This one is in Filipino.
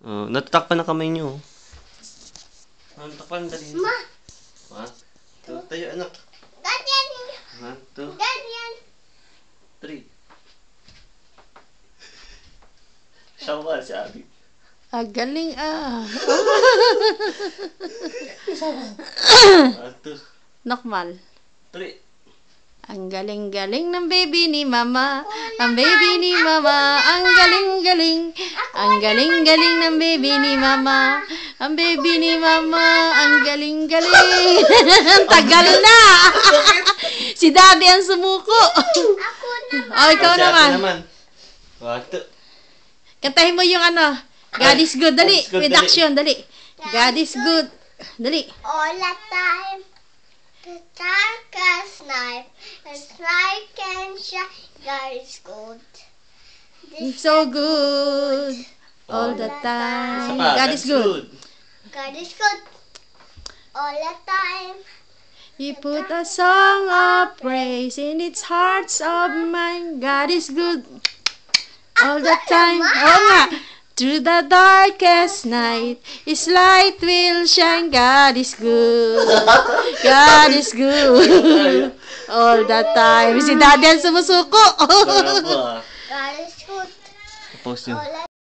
Natatakpan na kamay niyo. Natatakpan, dali. Ma! 1, 2, tayo anak. Ganyan! 1, 2, Ganyan! 3. Siya sabi. Galing ah. 1, 2, Nokmal. 3. Ang galing-galing ng baby ni mama. Ang baby ni mama. Ang galing-galing. Ang galing-galing ng baby ni mama. Ang baby ni mama. Ang galing-galing. Tagal na. Si daddy ang sumuko. Ako naman! Oh, ikaw naman. 1, 2. Kantahin mo yung ano. God is good. Dali. God is good, With dali. action. Dali. God is good. Dali. All the time, the darkest night, as light can shine, God is good. It's so good. All the time. Isa pa, God is good. God is good. All the time. He put a song of praise in its hearts of mine. God is good. All the time. Oo nga. Through the darkest night, His light will shine. God is good. God is good. All the time. Si daddy ang sumusuko. Sarap po ah. God is good. Post yun. All the